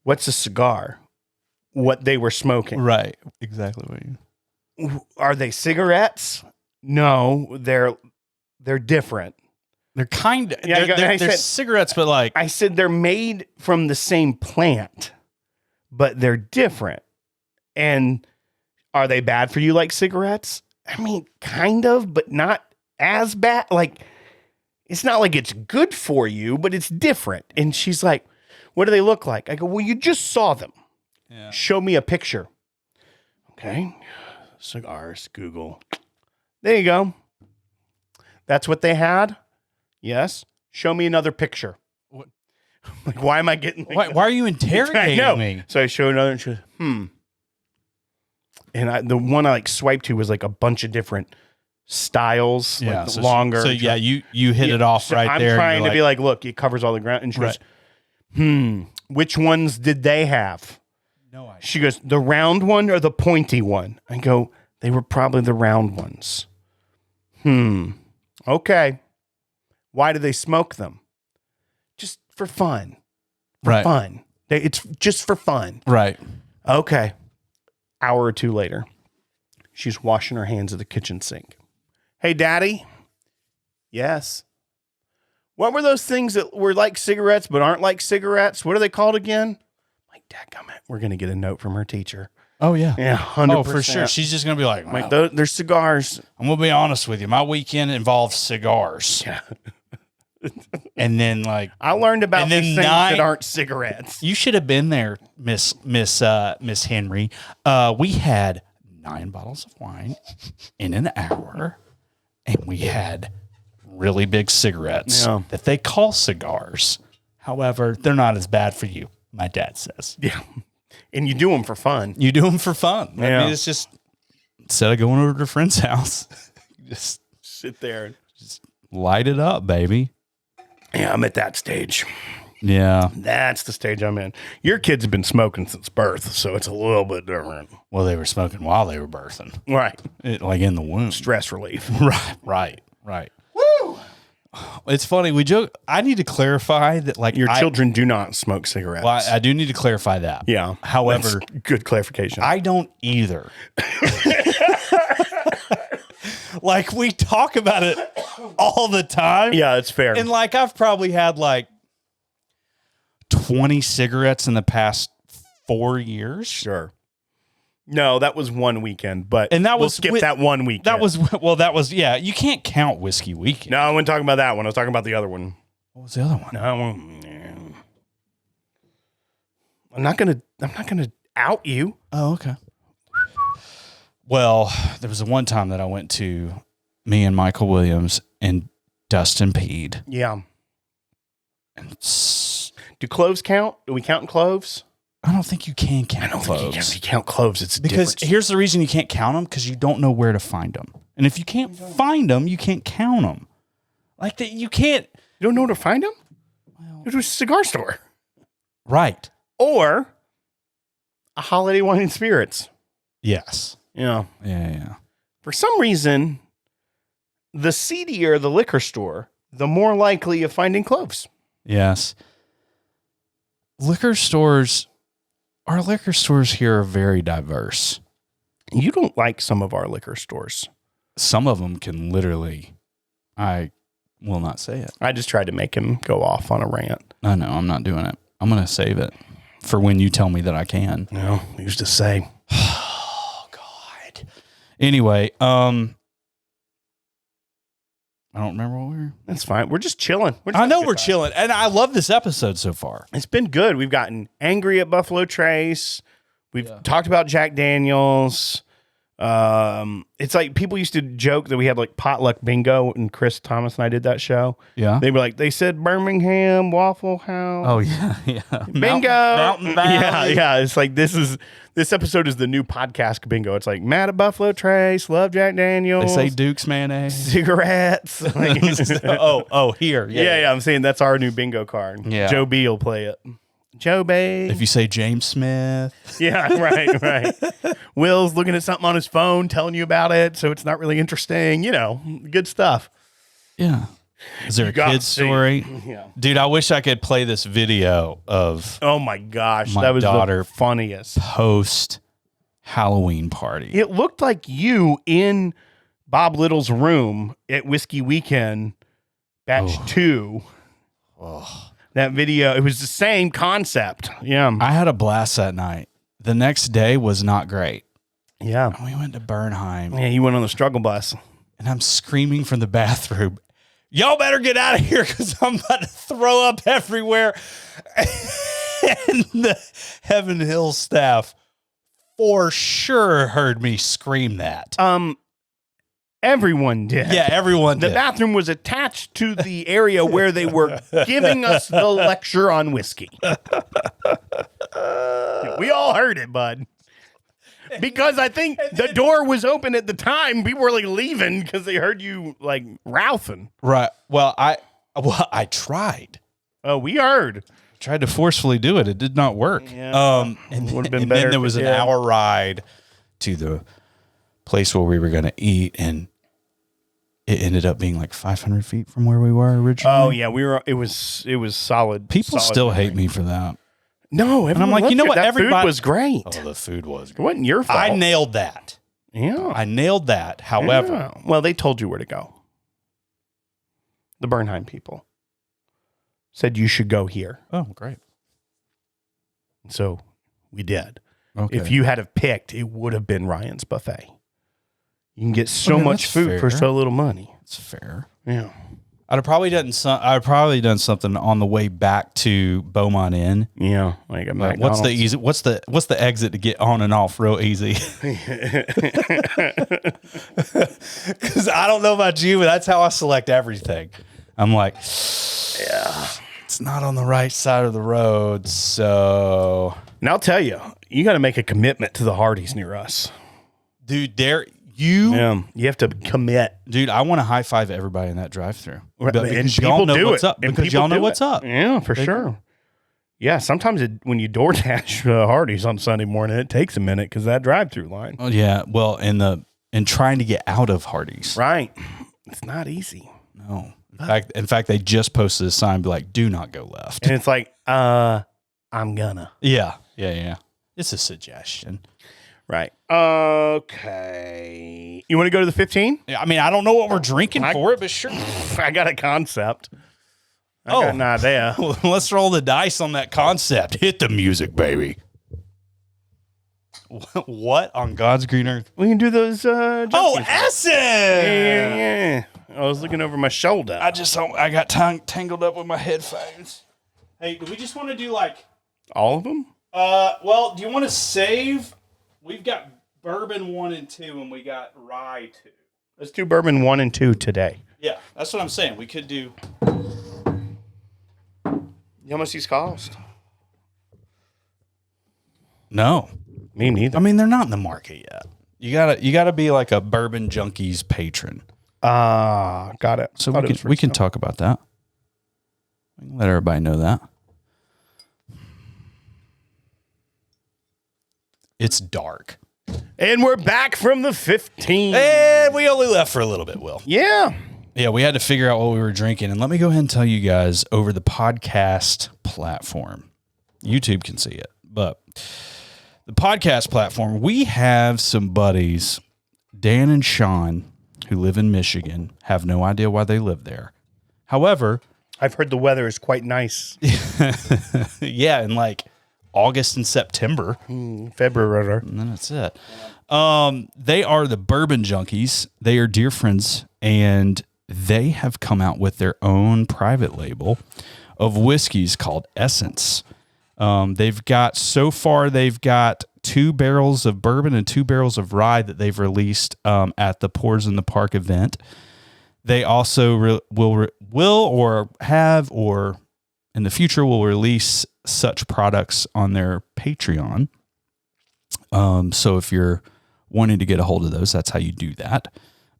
What's a cigar? What they were smoking. Right. Exactly what you... Are they cigarettes? No, they're different. They're kind of... Yeah, they're I said- cigarettes, but like... I said they're made from the same plant, but they're different. And are they bad for you like cigarettes? I mean, kind of, but not as bad. Like, it's not like it's good for you, but it's different. And she's like, what do they look like? I go, well, you just saw them. Yeah. Show me a picture. Okay. Cigars, Google. There you go. That's what they had? Yes. Show me another picture. What? Like, why am I getting... Why are you interrogating me? So I showed another and she goes, And the one I like swiped to was like a bunch of different styles, like so longer. You hit it off so right I'm there. I'm trying to be like, look, it covers all the ground. And she goes, which ones did they have? No idea. She goes, the round one or the pointy one? I go, they were probably the round ones. Okay. Why do they smoke them? Just for fun. Right. Fun. It's just for fun. Right. Okay. Hour or two later, she's washing her hands at the kitchen sink. Hey, Daddy. Yes. What were those things that were like cigarettes but aren't like cigarettes? What are they called again? Like, dadgummit, we're going to get a note from her teacher. Oh, yeah. Yeah, 100%. Oh, for sure. She's just going to be like, Like, well, they're cigars. I'm going to be honest with you. My weekend involves cigars. Yeah. And then, like, I learned about And then these things that aren't cigarettes. you should have been there, Miss Henry. We had 9 bottles of wine in an hour, and we had really big cigarettes that they call cigars. However, they're not as bad for you, my dad says. Yeah. And you do them for fun. You do them for fun. Yeah. I mean, it's just, instead of going over to a friend's house, just Sit there. light it up, baby. Yeah, I'm at that stage. Yeah. That's the stage I'm in. Your kids have been smoking since birth, so it's a little bit different. Well, they were smoking while they were birthing, Right. like in the womb. Stress relief. Right. Woo! It's funny. We joke. I need to clarify that, like, Your children do not smoke cigarettes. Well, I do need to clarify that. Yeah. However, That's good clarification. I don't either. Like, we talk about it all the time. Yeah, it's fair. And, like, I've probably had, like, 20 cigarettes in the past 4 years. Sure. No, that was one weekend, but And that we'll was skip that one weekend. That was, yeah, you can't count Whiskey Weekend. No, I wasn't talking about that one. I was talking about the other one. What was the other one? No, I'm not gonna out you. Oh, okay. Well, there was one time that I went to me and Michael Williams and Dustin Peed. Yeah. And Do cloves count? Do we count cloves? I don't think you can count cloves. If you count cloves, it's Because different. here's the reason you can't count them, because you don't know where to find them. And if you can't find them, you can't count them. Like that, you can't. You don't know where to find them? Go to a cigar store. Right. Or a Holiday Wine and Spirits. Yes. Yeah. Yeah. For some reason, the seedier the liquor store, the more likely of finding cloves. Yes. Our liquor stores here are very diverse. You don't like some of our liquor stores. Some of them can literally, I will not say it. I just tried to make him go off on a rant. I know, I'm not doing it. I'm going to save it for when you tell me that I can. No, he used to say. Oh, God. Anyway, I don't remember what we were. That's fine. We're just chilling. I know we're chilling, and I love this episode so far. It's been good. We've gotten angry at Buffalo Trace. We've talked about Jack Daniels. It's like people used to joke that we had like potluck bingo, and Chris Thomas and I did that show. Yeah. They were like, they said Birmingham Waffle House. Oh, yeah. Bingo. Mountain Valley. Yeah. It's like this episode is the new podcast bingo. It's like mad at Buffalo Trace, love Jack Daniels. They say Duke's mayonnaise. Cigarettes. Like, Here. yeah. I'm saying that's our new bingo card. Yeah. Joe B will play it. Joe B. If you say James Smith. Yeah, right. Will's looking at something on his phone, telling you about it, so it's not really interesting. You know, good stuff. Yeah. Is there a kid's story? Yeah. Dude, I wish I could play this video of Oh my gosh, My that was daughter- the funniest. post Halloween party. It looked like you in Bob Little's room at Whiskey Weekend, batch 2. Oh. That video, it was the same concept. Yeah. I had a blast that night. The next day was not great. Yeah. We went to Bernheim, Yeah, you went on the struggle bus. and I'm screaming from the bathroom, y'all better get out of here because I'm about to throw up everywhere. And the Heaven Hill staff for sure heard me scream that. Everyone did. Yeah, everyone The did. bathroom was attached to the area where they were giving us the lecture on whiskey. We all heard it, bud. Because I think the door was open at the time. People were like leaving because they heard you like ralphing. Right. Well, I tried. Oh, we heard. Tried to forcefully do it. It did not work. Yeah. And Would've been then better there if was it an did. hour ride to the place where we were going to eat, and it ended up being like 500 feet from where we were originally. Oh yeah, we were. It was solid. People solid still memory. hate me for that. No, And I'm like, you know what? That Everybody food was great. Oh, the food was It great. wasn't your fault. I nailed that. Yeah. I nailed that. However, Yeah. Well, they told you where to go. The Bernheim people said you should go here. oh, great. So we did. Okay. If you had have picked, it would have been Ryan's Buffet. You can get so Okay, much that's food for fair. so little money. It's fair. Yeah. I'd probably done something on the way back to Beaumont Inn. Yeah. Like a Like, what's the McDonald's. easy? What's the exit to get on and off real easy? Because I don't know about you, but that's how I select everything. I'm like, Yeah. it's not on the right side of the road, so And I'll tell you, you got to make a commitment to the Hardee's near us. dude, Yeah. You have to commit. dude, I want to high five everybody in that drive-through. And Because people y'all know do what's it. up. And Because people y'all know do what's it. up. Yeah, for sure. Yeah, sometimes when you DoorDash Hardee's on Sunday morning, it takes a minute because that drive-through line. Oh yeah, well, and trying to get out of Hardee's. Right. It's not easy. No. In fact, they just posted a sign be like, "Do not go left." And it's like, I'm gonna. Yeah. It's a suggestion. Right. Okay. You want to go to the 15? I mean, I don't know what we're drinking for it, but sure. I got a concept. I Oh. got an idea. Well, let's roll the dice on that concept. Hit the music, baby. What on God's green earth? We can do those. Oh, junkies. Essen! Yeah. I was looking over my shoulder. I got tangled up with my headphones. Hey, do we just want to do like? All of them? Well, do you want to save? We've got bourbon 1 and 2, and we got rye 2. Let's do bourbon 1 and 2 today. Yeah, that's what I'm saying. We could do. How much these cost? No, Me neither. I mean they're not in the market yet. You gotta be like a Bourbon Junkies patron. Got it. So Thought it was we can for talk about that. We can let everybody know that. It's dark. And we're back from the 15. And we only left for a little bit, Will. Yeah. Yeah, we had to figure out what we were drinking. And let me go ahead and tell you guys over the podcast platform. YouTube can see it, but the podcast platform, we have some buddies, Dan and Sean, who live in Michigan, have no idea why they live there. However, I've heard the weather is quite nice. yeah, in like August and September. February. And then that's it. They are the Bourbon Junkies. They are dear friends, and they have come out with their own private label of whiskeys called Essence. They've got 2 barrels of bourbon and 2 barrels of rye that they've released at the Pours in the Park event. They also will in the future will release such products on their Patreon. So if you're wanting to get a hold of those, that's how you do that.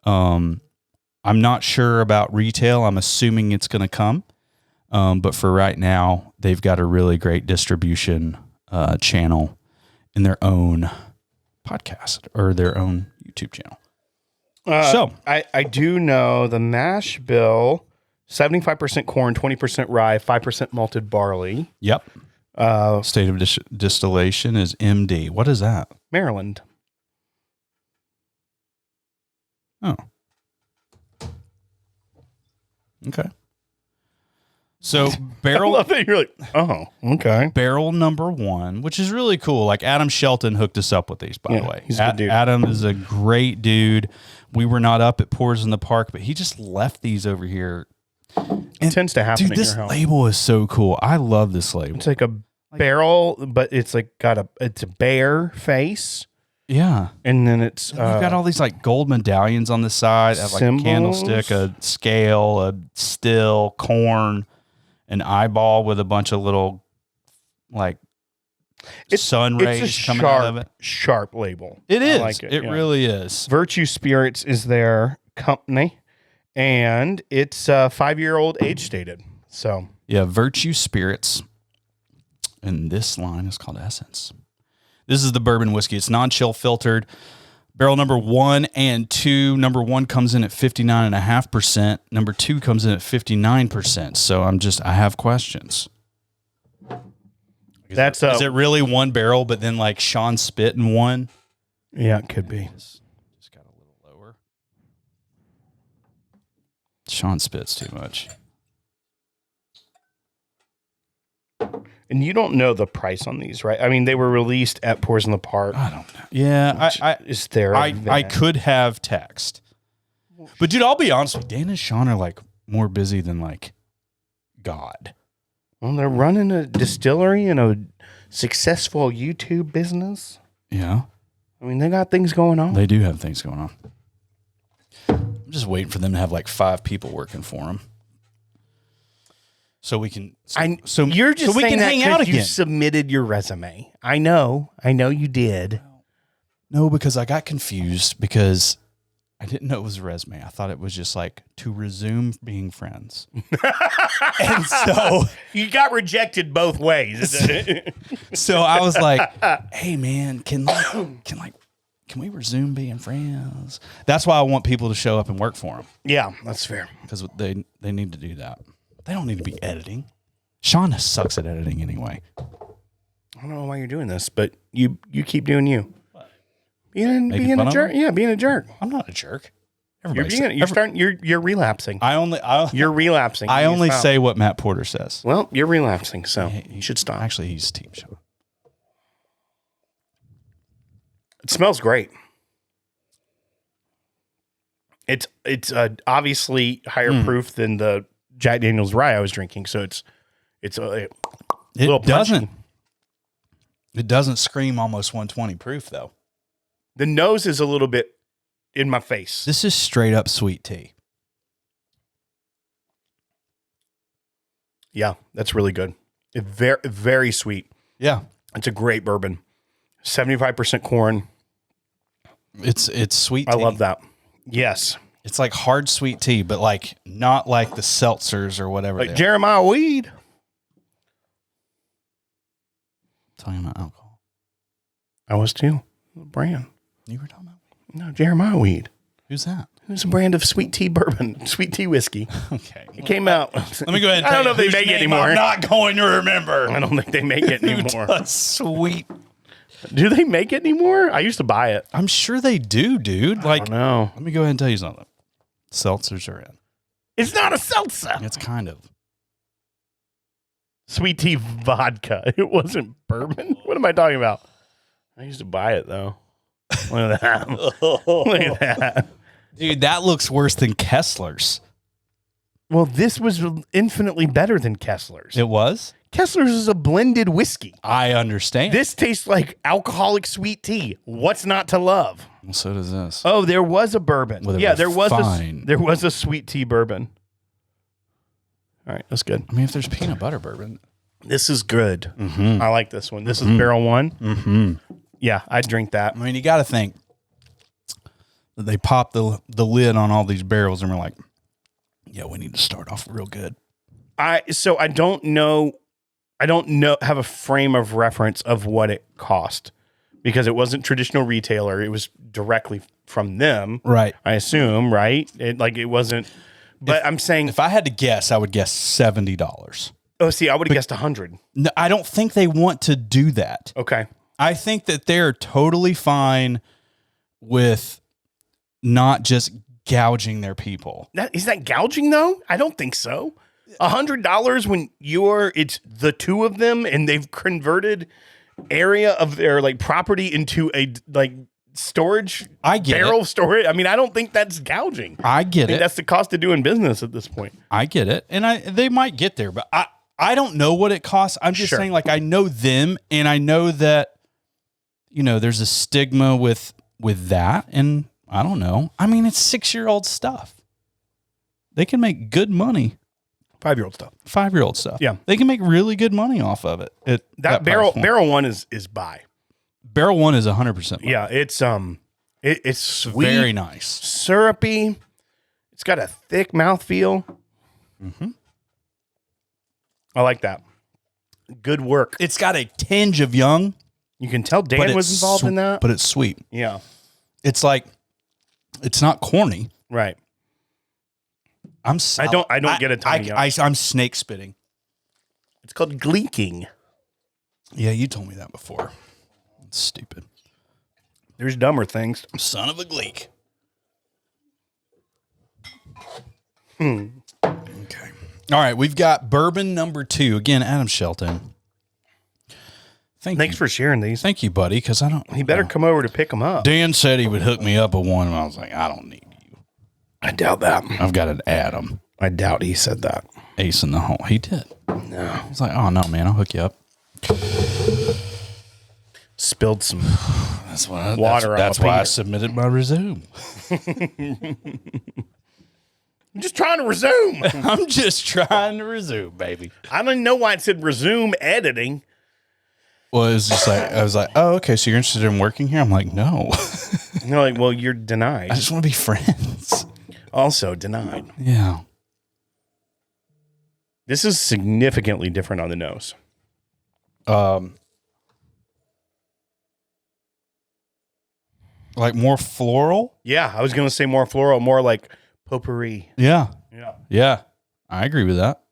I'm not sure about retail. I'm assuming it's going to come. But for right now, they've got a really great distribution channel in their own podcast or their own YouTube channel. So I do know the mash bill, 75% corn, 20% rye, 5% malted barley. yep. State of distillation is MD. What is that? Maryland. Oh. Okay. So I barrel love that you're like, oh, okay. barrel number 1, which is really cool. Like Adam Shelton hooked us up with these, by the way. he's a good dude. Adam is a great dude. We were not up at Pours in the Park, but he just left these over here It tends to happen Dude, at this your house. label is so cool. I love this label. It's like a barrel, but it's like it's a bear face. Yeah. And then it's You've got all these like gold medallions on the side. Have like a symbols. candlestick, a scale, a still, corn, an eyeball with a bunch of little like sun rays coming out of it. Sharp label. It is. I like it yeah. really is. Virtue Spirits is their company, and it's 5-year-old age stated. So Yeah, Virtue Spirits. And this line is called Essence. This is the bourbon whiskey. It's non-chill filtered. Barrel number 1 and 2. Number 1 comes in at 59.5%. Number 2 comes in at 59%. So I have questions. that's Is it really one barrel, but then like Sean spit in one? yeah, it could be. Just got a little lower. Sean spits too much. And you don't know the price on these, right? I mean, they were released at Pours in the Park. I don't know. Yeah, Is there? I could have text. But dude, I'll be honest with you, Dan and Sean are like more busy than like God. Well, they're running a distillery and a successful YouTube business. Yeah. I mean, they got things going on. They do have things going on. I'm just waiting for them to have like 5 people working for them. So we can You're just so we saying can that hang out 'cause you again. submitted your resume. I know you did. No, because I got confused because I didn't know it was a resume. I thought it was just like to resume being friends. And so You got rejected both ways. so I was like, "Hey man, can we resume being friends?" That's why I want people to show up and work for them Yeah, that's fair. because they need to do that. They don't need to be editing. Sean sucks at editing anyway. I don't know why you're doing this, but you keep doing you. Being Making fun a of jerk. him? Yeah, being a jerk. I'm not a jerk. You're relapsing. You're relapsing. I You only stop. say what Matt Porter says. Well, you're relapsing, so you should stop. Actually, he's Team Sean. It smells great. It's obviously higher proof than the Jack Daniel's rye I was drinking, so it's a little punchy. It doesn't scream almost 120 proof though. The nose is a little bit in my face. This is straight up sweet tea. Yeah, that's really good. It's very very sweet. Yeah, It's a great bourbon. 75% corn. it's sweet tea. I love that. Yes. It's like hard sweet tea, but like not like the seltzers or whatever. Like they are. Jeremiah Weed. Talking about alcohol. I was too. Brand. You were talking about? No, Jeremiah Weed. Who's that? It's a brand of sweet tea bourbon, sweet tea whiskey. Okay. It came out. Let me go ahead and I tell don't know you if they whose make it name anymore. I'm not going to remember. I don't think they make it anymore. That's sweet. Do they make it anymore? I used to buy it. I'm sure they do, dude. I Like, don't know. let me go ahead and tell you something. Seltzers are in. It's not a seltzer. It's kind of. Sweet tea vodka. It wasn't bourbon. What am I talking about? I used to buy it though. Look at that. Look at that. Dude, that looks worse than Kessler's. Well, this was infinitely better than Kessler's. It was? Kessler's is a blended whiskey. I understand. This tastes like alcoholic sweet tea. What's not to love? Well, so does this. Oh, there was a bourbon. With a Yeah, there was refined- a sweet tea bourbon. All right, that's good. I mean, if there's peanut butter bourbon. This is good. Mm-hmm. I like this one. This is barrel one. Mm-hmm. Yeah, I'd drink that. I mean, you got to think that they pop the lid on all these barrels and we're like, yeah, we need to start off real good. I don't know, have a frame of reference of what it cost because it wasn't traditional retailer. It was directly from them. Right. I assume, right? It wasn't, but I'm saying, If I had to guess, I would guess $70. oh, see, I would have guessed 100. No, I don't think they want to do that. Okay. I think that they're totally fine with not just gouging their people. Is that gouging though? I don't think so. $100 when it's the two of them and they've converted area of their like property into a like storage, I get barrel it. storage. I mean, I don't think that's gouging. I get think it. that's the cost of doing business at this point. I get it. And they might get there, but I don't know what it costs. I'm just Sure. saying, like, I know them, and I know that, there's a stigma with that, and I don't know. I mean, it's 6-year-old stuff. They can make good money. 5-year-old stuff. 5-year-old stuff. Yeah. They can make really good money off of it. That barrel one is buy. Barrel one is 100%. Yeah, it's it's sweet, Very nice. syrupy. It's got a thick mouthfeel. Mm-hmm. I like that. Good work. It's got a tinge of young. You can tell but Dan was it's involved in that. But it's sweet. Yeah, It's like, it's not corny. right. I don't get a ton of young. I'm snake spitting. It's called gleeking. Yeah, you told me that before. It's stupid. There's dumber things. Son of a gleek. Hmm. Okay. All right, we've got bourbon number 2. Again, Adam Shelton. Thanks for sharing these. Thank you, buddy, because I don't... He better come over to pick them up. Dan said he would hook me up with one, and I was like, I don't need you. I doubt that. I've got an Adam. I doubt he said that. Ace in the hole. He did. No. He's like, oh, no, man, I'll hook you up. Spilled some. That's why. Water That's on my why I finger. submitted my resume. I'm just trying to resume. I'm just trying to resume, baby. I don't know why it said resume editing. Well, it was just like, I was like, oh, okay, so you're interested in working here? I'm like, no. And they're like, well, you're denied. I just want to be friends. Also denied. Yeah. This is significantly different on the nose. Like more floral? Yeah, I was going to say more floral, more like potpourri. Yeah. Yeah. Yeah. I agree with that.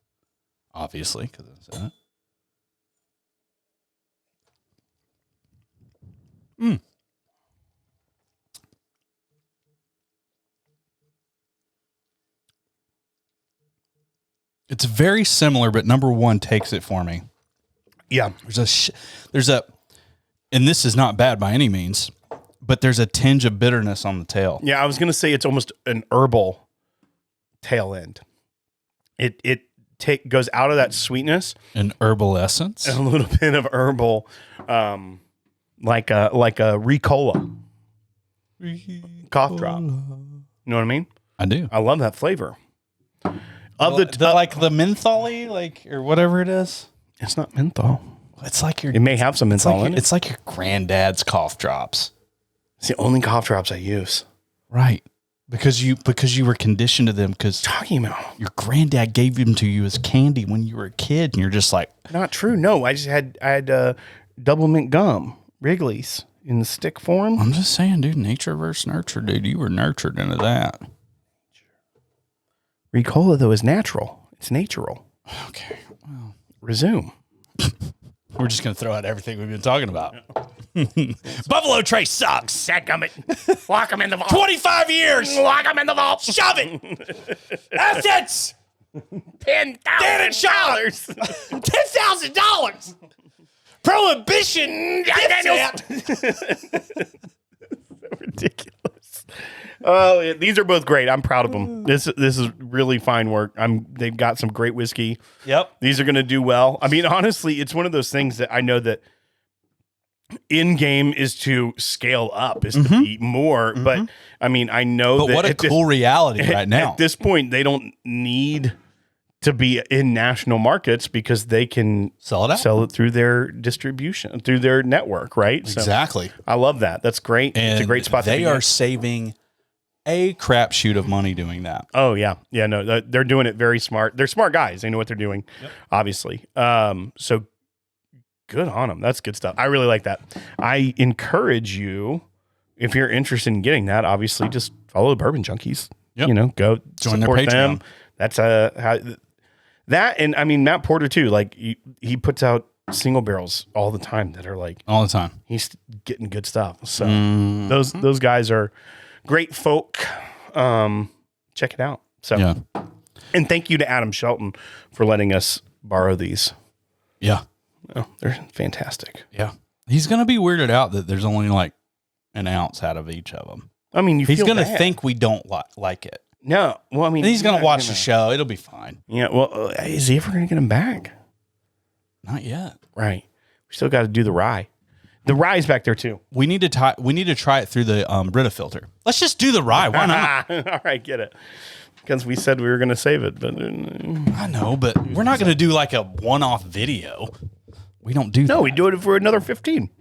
Obviously, because it's in it. It's very similar, but number 1 takes it for me. Yeah. There's a, and this is not bad by any means, but there's a tinge of bitterness on the tail. Yeah, I was going to say it's almost an herbal tail end. It goes out of that sweetness, An herbal essence. and a little bit of herbal, like a Ricola cough drop. You know what I mean? I do. I love that flavor. Of like the mentholy, like, or whatever it is. it's not menthol. It's like your, It may have some menthol in it. it's like your granddad's cough drops. It's the only cough drops I use. Right. Because you were conditioned to them because Talking about your granddad gave them to you as candy when you were a kid, and you're just like, not true. No, I had double mint gum, Wrigley's in the stick form. I'm just saying, dude, nature versus nurture, dude. You were nurtured into that. Ricola though is natural. It's natural. Okay. Well, Resume. we're just going to throw out everything we've been talking about. Buffalo Trace sucks. Dadgummit. Lock them in the vault. 25 years. Lock them in the vault. Shove it. Assets. $10,000. $10,000. Prohibition. Ridiculous. Oh, these are both great. I'm proud of them. This is really fine work. They've got some great whiskey. Yep. These are going to do well. I mean, honestly, it's one of those things that I know that in game is to scale up, is to be more. But I mean, I know But that what a cool reality right now. At this point, they don't need to be in national markets because they can Sell it out. sell it through their distribution, through their network, right? So Exactly. I love that. That's great. And it's a great spot. they to be are in. saving a crapshoot of money doing that. Oh yeah, yeah. No, they're doing it very smart. They're smart guys. They know what they're doing, obviously. So good on them. That's good stuff. I really like that. I encourage you, if you're interested in getting that, obviously just follow the Bourbon Junkies. Yep. You know, go Join their support them. Patreon. That's that, and I mean Matt Porter too. Like he puts out single barrels all the time that are like All the time. he's getting good stuff. So Mm-hmm. those guys are great folk. Check it out. So Yeah. and thank you to Adam Shelton for letting us borrow these. Yeah. Oh, they're fantastic. Yeah. He's going to be weirded out that there's only like an ounce out of each of them. I mean, He's feel going to bad. think we don't like it. No. Well, I mean, And he's going to not watch the show. It'll be fine. Yeah. Well, is he ever going to get him back? Not yet. Right. We still got to do the rye. The rye's back there too. We need to try it through the Brita filter. Let's just do the rye. Why not? All right, get it. Because we said we were going to save it, but I know, but we're not going to do like a one-off video. We don't do that. no, we do it for another 15.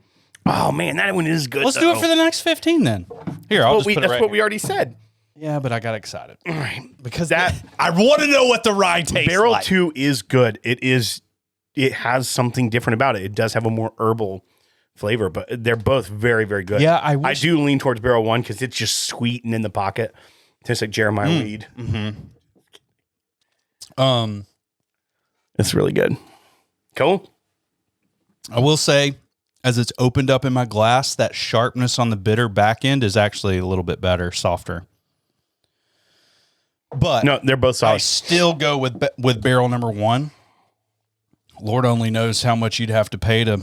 Oh man, that one is good. Let's do it for the next 15 then. Here, I'll just put it That's right what here. we already said. Yeah, but I got excited. All right. Because That- I want to know what the rye tastes Barrel like. 2 is good. It has something different about it. It does have a more herbal flavor, but they're both very, very good. Yeah, I I wish- do lean towards Barrel 1 because it's just sweet and in the pocket. Tastes like Jeremiah weed. It's really good. Cool. I will say, as it's opened up in my glass, that sharpness on the bitter back end is actually a little bit better, softer. But No, they're both I solid. still go with barrel number 1. Lord only knows how much you'd have to pay to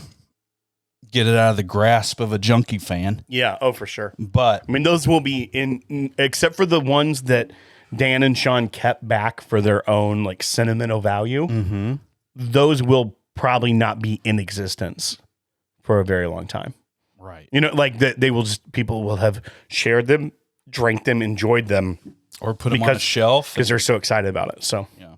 get it out of the grasp of a junkie fan. Yeah. Oh, for sure. But I mean, those will be in, except for the ones that Dan and Sean kept back for their own like sentimental value. Those will probably not be in existence for a very long time. right, You know, like they will just, people will have shared them, drank them, enjoyed them or put them on a shelf. because they're so excited about it. So, Yeah.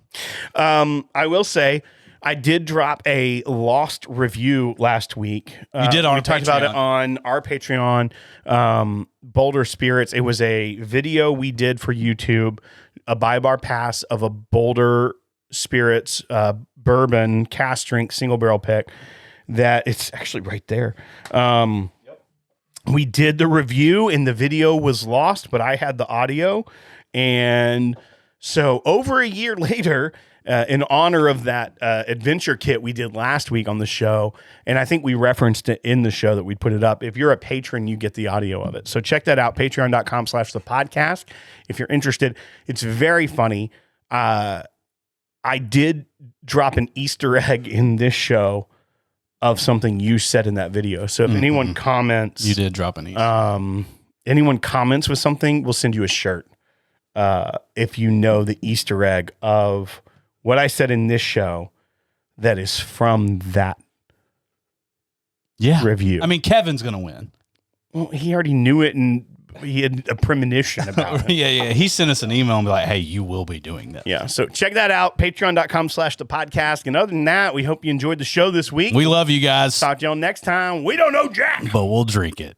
I will say, I did drop a lost review last week. You did on we our talked about it Patreon. on our Patreon, Boulder Spirits. It was a video we did for YouTube, a buy bar pass of a Boulder Spirits bourbon cast strength single barrel pick. That it's actually right there. We did the review and the video was lost, but I had the audio. And so over a year later, in honor of that adventure kit we did last week on the show, and I think we referenced it in the show that we put it up. If you're a patron, you get the audio of it. So check that out, patreon.com/the podcast. If you're interested, it's very funny. I did drop an Easter egg in this show of something you said in that video. So if anyone comments, You did drop an Easter. anyone comments with something, we'll send you a shirt. If you know the Easter egg of what I said in this show that is from that yeah. review. I mean, Kevin's going to win. Well, he already knew it and he had a premonition about it. Yeah. He sent us an email and be like, hey, you will be doing that. Yeah. So check that out. Patreon.com/the podcast. And other than that, we hope you enjoyed the show this week. We love you guys, Talk to y'all next time. We don't know Jack. but we'll drink it.